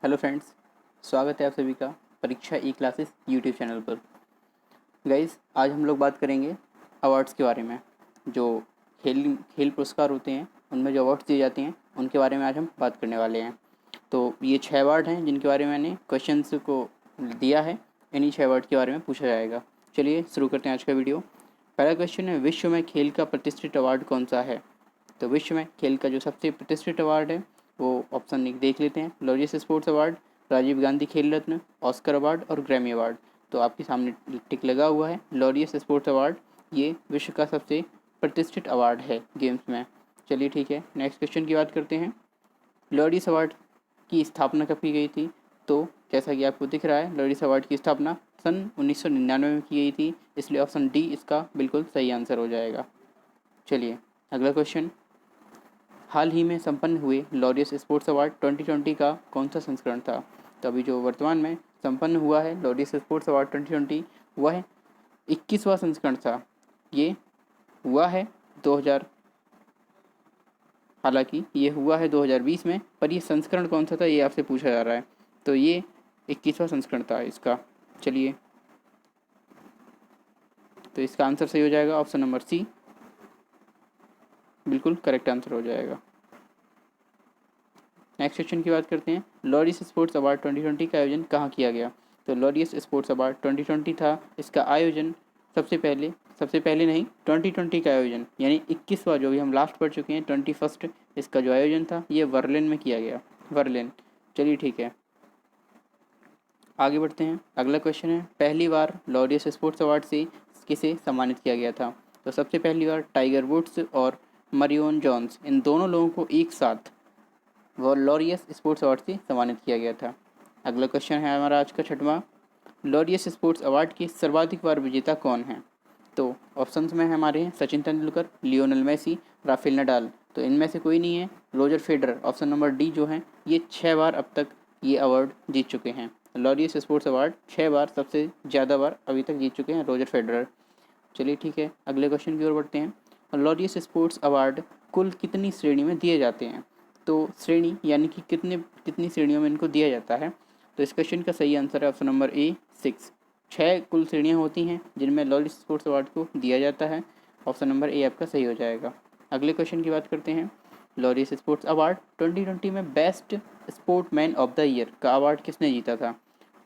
Hello friends, स्वागत है आप सभी का परीक्षा ई क्लासेस यूट्यूब चैनल पर। गाइस, आज हम लोग बात करेंगे अवार्ड्स के बारे में। जो खेल पुरस्कार होते हैं उनमें जो अवार्ड्स दिए जाते हैं उनके बारे में आज हम बात करने वाले हैं। तो ये 6 अवार्ड हैं जिनके बारे में मैंने क्वेश्चंस को दिया है। इन्हीं 6 अवार्ड के बारे में पूछा जाएगा। चलिए शुरू करते हैं आज का वीडियो। पहला क्वेश्चन है, विश्व में खेल का प्रतिष्ठित अवार्ड कौन सा है? तो विश्व में खेल का जो सबसे प्रतिष्ठित अवार्ड है वो ऑप्शन एक देख लेते हैं। Laureus sports award, Rajiv Gandhi Khel Ratna, Oscar award और ग्रैमी अवार्ड। तो आपके सामने टिक लगा हुआ है लॉरियस स्पोर्ट्स अवार्ड। ये विश्व का सबसे प्रतिष्ठित अवार्ड है गेम्स में। चलिए ठीक है, नेक्स्ट क्वेश्चन की बात करते हैं। लॉरियस अवार्ड की स्थापना कब की गई थी? तो जैसा कि आपको दिख रहा है, लॉरियस अवार्ड की स्थापना सन 1999 में की गई थी, इसलिए ऑप्शन डी इसका बिल्कुल सही आंसर हो जाएगा। चलिए अगला क्वेश्चन, हाल ही में संपन्न हुए लॉरियस स्पोर्ट्स अवार्ड 2020 का कौन सा संस्करण था? तो अभी जो वर्तमान में संपन्न हुआ है लॉरियस स्पोर्ट्स अवार्ड 2020, वह 21वां संस्करण था। ये हुआ है 2000, हालांकि ये हुआ है 2020 में, पर ये संस्करण कौन सा था ये आपसे पूछा जा रहा है। तो ये 21वां संस्करण था इसका। चलिए, तो इसका आंसर सही हो जाएगा, ऑप्शन नंबर सी बिल्कुल करेक्ट आंसर हो जाएगा। नेक्स्ट क्वेश्चन की बात करते हैं। लॉरियस स्पोर्ट्स अवार्ड 2020 का आयोजन कहाँ किया गया? तो लॉरियस स्पोर्ट्स अवार्ड 2020 था, इसका आयोजन सबसे पहले नहीं, 2020 का आयोजन यानी 21वां, जो भी हम लास्ट पढ़ चुके हैं 21st, इसका जो आयोजन था ये वर्लिन में किया गया, वर्लिन। चलिए ठीक है, आगे बढ़ते हैं। अगला क्वेश्चन है, पहली बार लॉरियस स्पोर्ट्स अवार्ड से किसे सम्मानित किया गया था? तो सबसे पहली बार टाइगर वुड्स और मरियोन जॉन्स, इन दोनों लोगों को एक साथ वो लॉरियस स्पोर्ट्स अवार्ड से सम्मानित किया गया था। अगला क्वेश्चन है हमारा आज का 6वां, लॉरियस स्पोर्ट्स अवार्ड के सर्वाधिक बार विजेता कौन है? तो ऑप्शंस में हमारे हैं Sachin Tendulkar, Lionel Messi, Rafael Nadal. तो इनमें से कोई नहीं है, Roger Federer, option number D जो है, ये 6 बार अब तक ये अवार्ड जीत चुके हैं। लॉरियस स्पोर्ट्स अवार्ड 6 बार, सबसे ज़्यादा बार अभी तक जीत चुके हैं रोजर फेडरर। चलिए ठीक है, अगले क्वेश्चन की ओर बढ़ते हैं। लॉरियस स्पोर्ट्स अवार्ड कुल कितनी श्रेणी में दिए जाते हैं? तो श्रेणी यानी कि कितनी श्रेणियों में इनको दिया जाता है? तो इस क्वेश्चन का सही आंसर है ऑप्शन नंबर ए 6। 6 कुल श्रेणियाँ होती हैं जिनमें लॉरियस स्पोर्ट्स अवार्ड को दिया जाता है। ऑप्शन नंबर ए आपका सही हो जाएगा। अगले क्वेश्चन की बात करते हैं। लॉरियस स्पोर्ट्स अवार्ड 2020 में best sportsman of the year का अवार्ड किसने जीता था?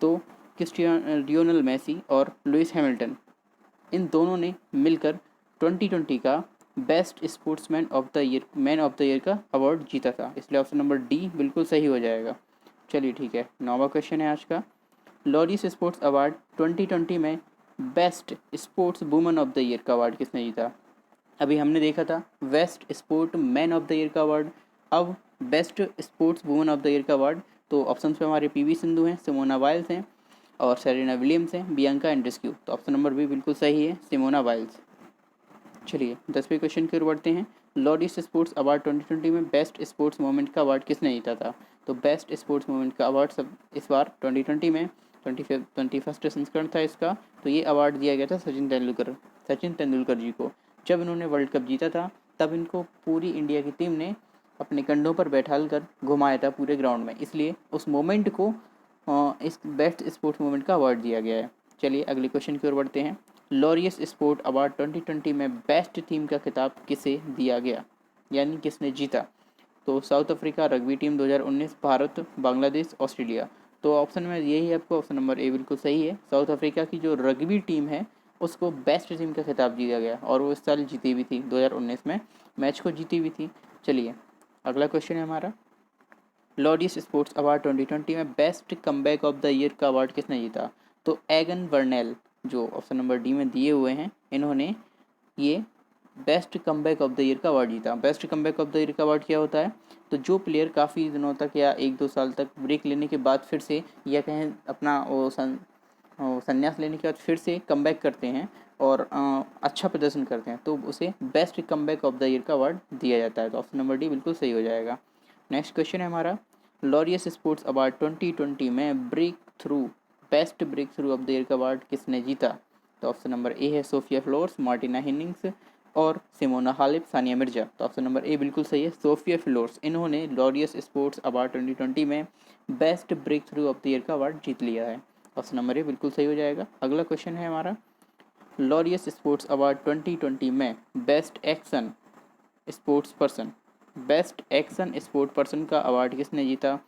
तो लियोनेल मेसी और लुइस हैमिल्टन, इन दोनों ने मिलकर 2020 का best sportsman of the year, man of the year का अवार्ड जीता था, इसलिए ऑप्शन नंबर डी बिल्कुल सही हो जाएगा। चलिए ठीक है, 9वां क्वेश्चन है आज का। लॉरियस स्पोर्ट्स अवार्ड 2020 में best sports woman of the year का अवार्ड किसने जीता? अभी हमने देखा था best sport man of the year का अवार्ड, अब best sports woman of the year का अवार्ड। तो ऑप्शंस पे हमारे पीवी सिंधु हैं, सिमोना वाइल्स हैं और सेरेना विलियम्स हैं, बियांका एंड्रेस्क्यू। तो ऑप्शन नंबर बी बिल्कुल सही है, सिमोना वाइल्स। चलिए 10वें क्वेश्चन की ओर बढ़ते हैं। लॉरियस स्पोर्ट्स अवार्ड 2020 में बेस्ट स्पोर्ट्स मोमेंट का अवार्ड किसने जीता था? तो बेस्ट स्पोर्ट्स मोमेंट का अवार्ड सब इस बार 2020 में 21st संस्करण था इसका, तो ये अवार्ड दिया गया था सचिन तेंदुलकर जी को। जब इन्होंने वर्ल्ड कप जीता था तब इनको पूरी इंडिया की टीम ने अपने कंधों पर बैठाल कर घुमाया था पूरे ग्राउंड में, इसलिए उस मोमेंट को इस बेस्ट स्पोर्ट्स मोमेंट का अवार्ड दिया गया है। चलिए अगले क्वेश्चन की ओर बढ़ते हैं। लॉरियस स्पोर्ट अवार्ड 2020 में बेस्ट टीम का खिताब किसे दिया गया, यानी किसने जीता? तो south Africa rugby team 2019, Bharat, Bangladesh, Australia. तो ऑप्शन में यही है आपको, ऑप्शन नंबर ए बिल्कुल सही है। साउथ अफ्रीका की जो रग्बी टीम है उसको बेस्ट टीम का खिताब दिया गया और वो इस साल जीती भी थी, 2019 में मैच को जीती भी थी। चलिए अगला क्वेश्चन है हमारा। लॉरियस स्पोर्ट्स अवार्ड 2020 में best comeback of the year का अवार्ड किसने जीता? तो एगन वर्नेल, जो ऑप्शन नंबर डी में दिए हुए हैं, इन्होंने ये best comeback of the year का अवार्ड जीता। Best comeback of the year का अवार्ड क्या होता है? तो जो प्लेयर काफ़ी दिनों तक या 1-2 साल तक ब्रेक लेने के बाद फिर से, या कहें अपना वो संन्यास लेने के बाद फिर से कमबैक करते हैं और अच्छा प्रदर्शन करते हैं, तो उसे best comeback of the year का अवार्ड दिया जाता है। तो ऑप्शन नंबर डी बिल्कुल सही हो जाएगा। नेक्स्ट क्वेश्चन है हमारा। लॉरियस स्पोर्ट्स अवार्ड 2020 में best breakthrough of the year का अवार्ड किसने जीता? तो ऑप्शन नंबर ए है सोफिया फ्लोर्स, मार्टिना हिनिंग्स, और सिमोना हालिप, सानिया मिर्जा। तो ऑप्शन नंबर ए बिल्कुल सही है, सोफिया फिलोर्स। इन्होंने लॉरियस स्पोर्ट्स अवार्ड 2020 में best breakthrough of the year का अवार्ड जीत लिया है। ऑप्शन नंबर ए बिल्कुल सही हो जाएगा। अगला क्वेश्चन है हमारा, लॉरियस स्पोर्ट्स अवार्ड 2020 में best action sports person, best action sport person का अवार्ड किसने जीता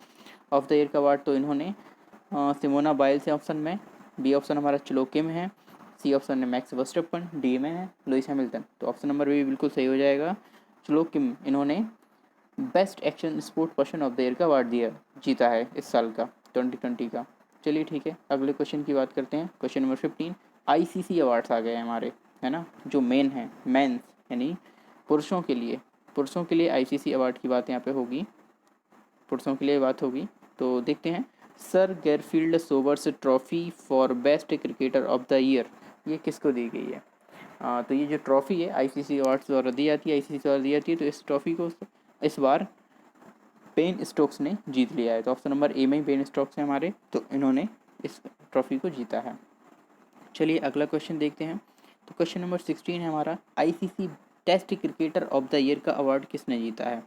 ऑफ द ईयर का अवार्ड? तो इन्होंने सिमोना बाइल्स है ऑप्शन में, बी ऑप्शन हमारा चलोके में है, सी ऑप्शन है मैक्स वर्स्टप्पन, डी में है लुइस हैमिल्टन। तो ऑप्शन नंबर बी बिल्कुल सही हो जाएगा, चलोकिम। इन्होंने best action sport person of the year का अवार्ड जीता है इस साल का 2020 का। चलिए ठीक है, अगले क्वेश्चन की बात करते हैं। क्वेश्चन नंबर 15, आईसीसी अवार्ड्स आ गए हैं हमारे, है ना, जो मेन है, मेंस यानी पुरुषों के लिए आईसीसी अवार्ड की बात यहाँ पे होगी, पुरुषों के लिए बात होगी। तो देखते हैं, sir Garfield Sobers trophy for best cricketer of the year ये किसको दी गई है? तो ये जो ट्रॉफी है आईसीसी अवार्ड्स द्वारा दी जाती है, आईसीसी द्वारा दी जाती है। तो इस ट्रॉफी को इस बार बेन स्टोक्स ने जीत लिया है। तो ऑप्शन नंबर ए में ही बेन स्टोक्स है हमारे, तो इन्होंने इस ट्रॉफी को जीता है। चलिए अगला क्वेश्चन देखते हैं। तो क्वेश्चन नंबर 16 है हमारा, ICC test cricketer of the year का अवार्ड किसने जीता है?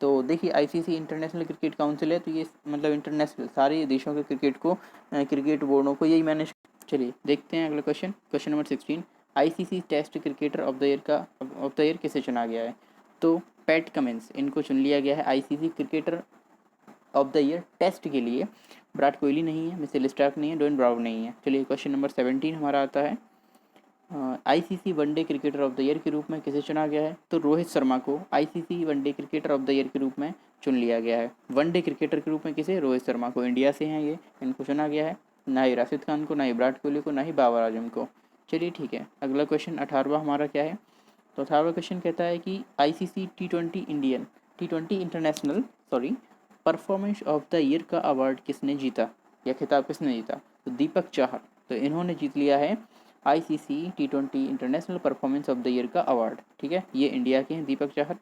तो देखिए, आईसीसी इंटरनेशनल क्रिकेट काउंसिल है, तो ये मतलब इंटरनेशनल सारे देशों के क्रिकेट को, क्रिकेट बोर्डों को यही मैनेज। चलिए देखते हैं अगला question, question number 16, ICC test cricketer of the year किसे चुना गया है? तो पैट कमिंस, इनको चुन लिया गया है ICC cricketer of the year test के लिए। विराट कोहली नहीं है, मिचेल स्टार्क नहीं है, डोन ब्रावो नहीं है। चलिए क्वेश्चन नंबर 17 हमारा आता है, ICC one day cricketer of the year के रूप में किसे चुना गया है? तो रोहित शर्मा को ICC one day cricketer of the year के रूप में चुन लिया गया है। वनडे क्रिकेटर के रूप में किसे? रोहित शर्मा को, इंडिया से हैं ये, इनको चुना गया है। ना ही राशिद खान को, ना ही विराट कोहली को, ना ही बाबर आजम को। चलिए ठीक है, अगला क्वेश्चन 18वां हमारा क्या है? तो 18वां क्वेश्चन कहता है कि ICC T20 international performance of the year का अवार्ड किसने जीता, या खिताब किसने जीता? तो दीपक चाहर। तो इन्होंने जीत लिया है ICC T20 international performance of the year का अवार्ड। ठीक है, ये इंडिया के हैं Deepak Chahar.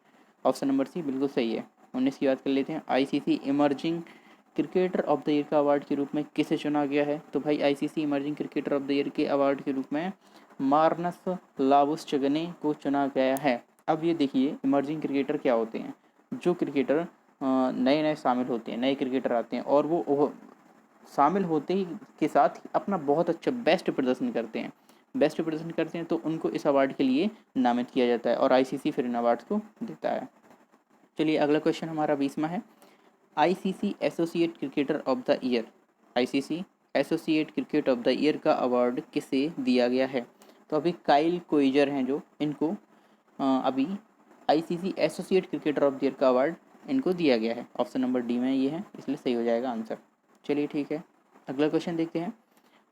Option number C बिल्कुल सही है। 19 की बात कर लेते हैं, ICC emerging cricketer of the year का अवार्ड के रूप में किसे चुना गया है? तो भाई ICC emerging cricketer of the year के अवार्ड के रूप में मार्नस लाबुसचगने को चुना गया है। अब ये देखिए, इमर्जिंग क्रिकेटर क्या होते हैं? जो क्रिकेटर नए नए शामिल होते हैं, नए क्रिकेटर आते हैं और वो शामिल होते ही के साथ ही अपना बहुत अच्छा बेस्ट प्रदर्शन करते हैं, तो उनको इस अवार्ड के लिए नामित किया जाता है और आईसीसी फिर इन अवार्ड्स को देता है। चलिए अगला क्वेश्चन हमारा 20वां है, ICC associate cricketer of the year, ICC associate cricket of the year का अवार्ड किसे दिया गया है? तो अभी काइल कोइजर हैं जो, इनको अभी ICC associate cricketer of the year का अवार्ड इनको दिया गया है। ऑप्शन नंबर डी में ये है, इसलिए सही हो जाएगा आंसर। चलिए ठीक है, अगला क्वेश्चन देखते हैं,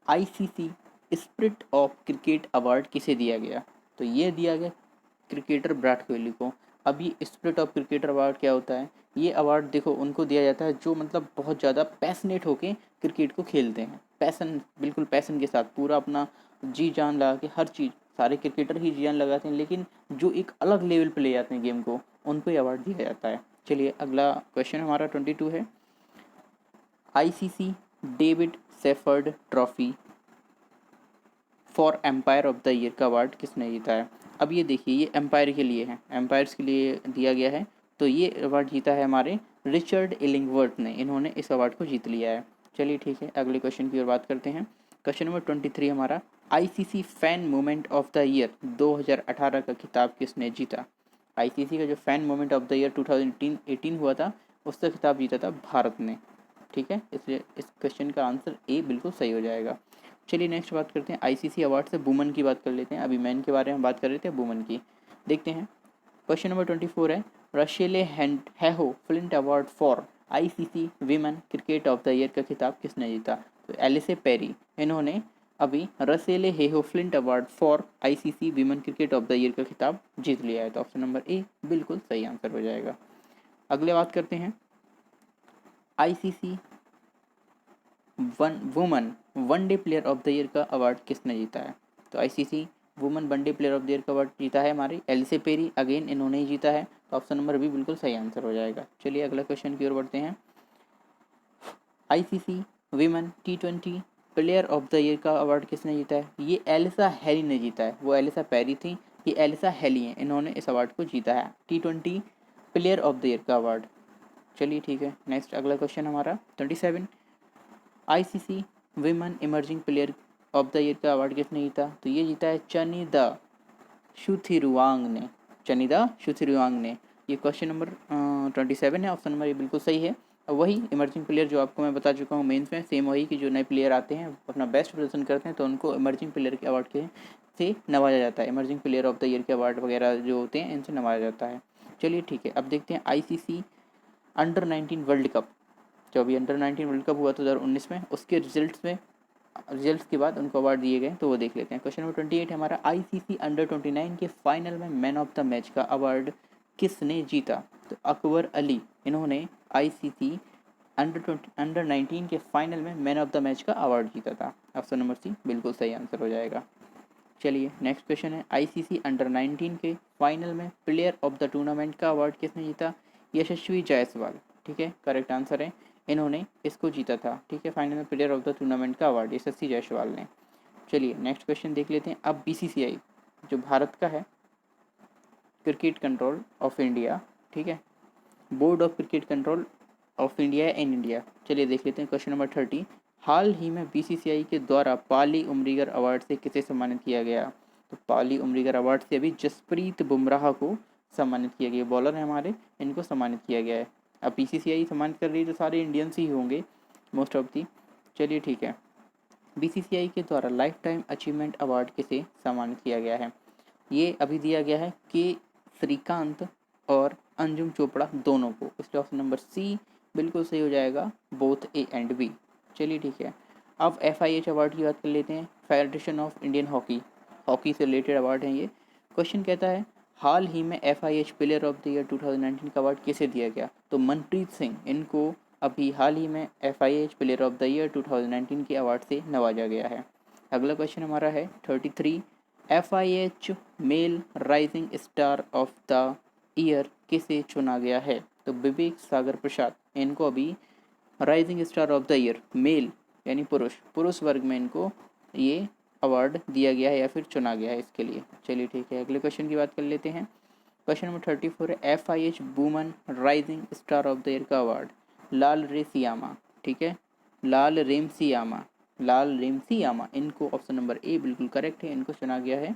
ICC spirit of cricket award किसे दिया गया? तो ये दिया गया क्रिकेटर विराट कोहली को। अब ये स्पिरिट ऑफ क्रिकेटर अवार्ड क्या होता है? ये अवार्ड देखो उनको दिया जाता है जो मतलब बहुत ज़्यादा पैशनेट होके क्रिकेट को खेलते हैं, पैसन, बिल्कुल पैसन के साथ, पूरा अपना जी जान लगा के हर चीज़, सारे क्रिकेटर ही जी जान लगाते हैं, लेकिन जो एक अलग लेवल पे ले जाते हैं गेम को, उनको ये अवार्ड दिया जाता है। चलिए अगला क्वेश्चन हमारा 22 है, ICC David Shepherd trophy for umpire of the year का अवार्ड किसने जीता है? अब ये देखिए, ये एम्पायर के लिए है, एम्पायर्स के लिए दिया गया है। तो ये अवार्ड जीता है हमारे रिचर्ड इलिंगवर्थ ने, इन्होंने इस अवार्ड को जीत लिया है। चलिए ठीक है, अगले क्वेश्चन की ओर बात करते हैं। क्वेश्चन नंबर 23 हमारा, ICC fan moment of the year 2018 का खिताब किसने जीता? आईसीसी का जो fan moment of the year 2018 हुआ था, उसका खिताब जीता था भारत ने। ठीक है, इसलिए इस क्वेश्चन का आंसर ए बिल्कुल सही हो जाएगा। चलिए नेक्स्ट बात करते हैं, आईसीसी अवार्ड से वुमन की बात कर लेते हैं। अभी मैन के बारे में बात कर रहे थे, वुमन की देखते हैं। क्वेश्चन नंबर 24 है, Rachael Heyhoe Flint award for ICC women cricket of the year का खिताब किसने जीता? तो एलिसे पेरी, इन्होंने अभी Rachael Heyhoe Flint award for ICC women cricket of the year का खिताब जीत लिया है। तो ऑप्शन नंबर ए बिल्कुल सही आंसर हो जाएगा। अगले बात करते हैं, ICC woman one day player of the year का अवार्ड किसने जीता है? तो ICC woman one day player of the year का अवार्ड जीता है हमारी एलिसे पेरी, अगेन इन्होंने ही जीता है। तो ऑप्शन नंबर बी बिल्कुल सही आंसर हो जाएगा। चलिए अगला क्वेश्चन की ओर बढ़ते हैं, ICC women T20 player of the year का अवार्ड किसने जीता है? ये एलिसा हैरी ने जीता है, वो एलिसा पेरी थी ये एलिसा हेली हैं, इन्होंने इस अवार्ड को जीता है, T20 player of the year का अवार्ड। चलिए ठीक है, नेक्स्ट अगला क्वेश्चन हमारा 27, ICC women emerging player of the year का अवार्ड किसने जीता? तो ये जीता है चनिदा शुथिरुआंग ने, चनिदा शुथिरुआंग ने। ये क्वेश्चन नंबर 27 है, ऑप्शन नंबर ये बिल्कुल सही है। वही इमर्जिंग प्लेयर जो आपको मैं बता चुका हूँ मेंस में, सेम वही कि जो नए प्लेयर आते हैं अपना बेस्ट प्रदर्शन करते हैं तो उनको इमर्जिंग प्लेयर के अवार्ड के से नवाजा जाता है, emerging player of the year के अवार्ड वगैरह जो होते हैं इनसे नवाजा जाता है। चलिए ठीक है, अब देखते हैं ICC अंडर 19 वर्ल्ड कप, जो अभी अंडर 19 वर्ल्ड कप हुआ 2019 में, उसके रिजल्ट्स के बाद उनको अवार्ड दिए गए, तो वो देख लेते हैं। क्वेश्चन नंबर 28 हमारा, ICC अंडर 29 के फाइनल में मैन ऑफ द मैच का अवार्ड किसने जीता? तो अकबर अली, इन्होंने ICC अंडर 19 के फाइनल में मैन ऑफ द मैच का अवार्ड जीता था। ऑप्शन नंबर सी बिल्कुल सही आंसर हो जाएगा। चलिए नेक्स्ट क्वेश्चन है, ICC अंडर 19 के फाइनल में प्लेयर ऑफ द टूर्नामेंट का अवार्ड किसने जीता? यशस्वी जायसवाल, ठीक है, करेक्ट आंसर है, इन्होंने इसको जीता था, ठीक है, फाइनल में प्लेयर ऑफ द टूर्नामेंट का अवार्ड यशस्वी जायसवाल ने। चलिए नेक्स्ट क्वेश्चन देख लेते हैं। अब BCCI जो भारत का है, क्रिकेट कंट्रोल ऑफ इंडिया, ठीक है, board of cricket control of India in India. चलिए देख लेते हैं क्वेश्चन नंबर 30, हाल ही में BCCI के द्वारा पाली उमरीगर अवार्ड से किसे सम्मानित किया गया? तो पाली उमरीगर अवार्ड से अभी जसप्रीत बुमराह को सम्मानित किया गया, बॉलर है हमारे, इनको सम्मानित किया गया है। अब BCCI सम्मानित कर रही है तो सारे इंडियंस ही होंगे मोस्ट ऑफ दी। चलिए ठीक है, BCCI के द्वारा लाइफ टाइम अचीवमेंट अवार्ड किसे सम्मानित किया गया है? ये अभी दिया गया है के श्रीकांत और अंजुम चोपड़ा दोनों को, इसलिए ऑप्शन नंबर सी बिल्कुल सही हो जाएगा, बोथ A एंड B। चलिए ठीक है, अब FIH अवार्ड की बात कर लेते हैं, federation of Indian hockey, hockey से रिलेटेड अवार्ड है ये। क्वेश्चन कहता है हाल ही में FIH player of the year 2019 का अवार्ड किसे दिया गया? तो मनप्रीत सिंह, इनको अभी हाल ही में FIH player of the year 2019 के अवार्ड से नवाजा गया है। अगला क्वेश्चन हमारा है 33, FIH male rising star of the year किसे चुना गया है? तो विवेक सागर प्रसाद, इनको अभी rising star of the year male यानी पुरुष वर्ग में इनको ये अवार्ड दिया गया है या फिर चुना गया है इसके लिए। चलिए ठीक है, अगले क्वेश्चन की बात कर लेते हैं। क्वेश्चन नंबर 34 है, FIH woman rising star of the year का अवार्ड लाल रेमसियामा, ठीक है, लाल रेमसियामा, इनको ऑप्शन नंबर ए बिल्कुल करेक्ट है, इनको चुना गया है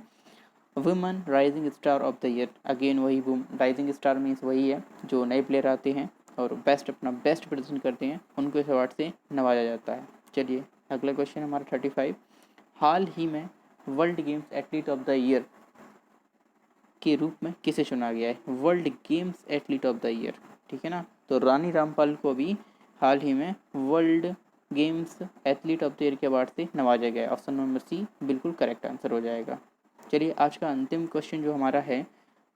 women rising star of the year. Again वही राइजिंग स्टार मीन्स वही है जो नए प्लेयर आते हैं और अपना बेस्ट प्रदर्शन करते हैं, उनको इस अवार्ड से नवाजा जाता है। चलिए अगला क्वेश्चन हमारा 35, हाल ही में world games athlete of the year के रूप में किसे चुना गया है? World games athlete of the year, ठीक है ना, तो रानी रामपाल को भी हाल ही में world games athlete of the year के अवार्ड से नवाजा गया है। ऑप्शन नंबर सी बिल्कुल करेक्ट आंसर हो जाएगा। चलिए आज का अंतिम क्वेश्चन जो हमारा है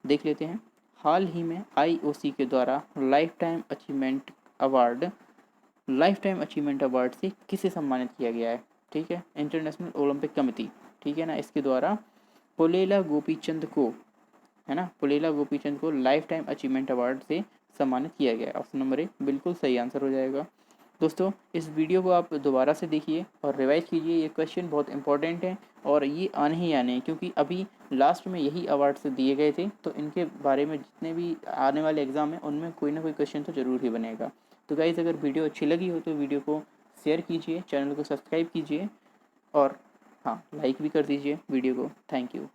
देख लेते हैं। हाल ही में IOC के द्वारा लाइफ टाइम अचीवमेंट अवार्ड से किसे सम्मानित किया गया है? ठीक है, इंटरनेशनल ओलंपिक कमेटी, ठीक है ना, इसके द्वारा पुलेला गोपीचंद को, है ना, पुलेला गोपीचंद को लाइफ टाइम अचीवमेंट अवार्ड से सम्मानित किया गया। ऑप्शन नंबर ए बिल्कुल सही आंसर हो जाएगा। दोस्तों इस वीडियो को आप दोबारा से देखिए और रिवाइज कीजिए, ये क्वेश्चन बहुत इंपॉर्टेंट है और ये आने ही आने हैं, क्योंकि अभी लास्ट में यही अवार्ड्स दिए गए थे, तो इनके बारे में जितने भी आने वाले एग्जाम हैं उनमें कोई ना कोई क्वेश्चन तो ज़रूर ही बनेगा। तो गाइज़ अगर वीडियो अच्छी लगी हो तो वीडियो को शेयर कीजिए, चैनल को सब्सक्राइब कीजिए और हाँ लाइक भी कर दीजिए वीडियो को। Thank you.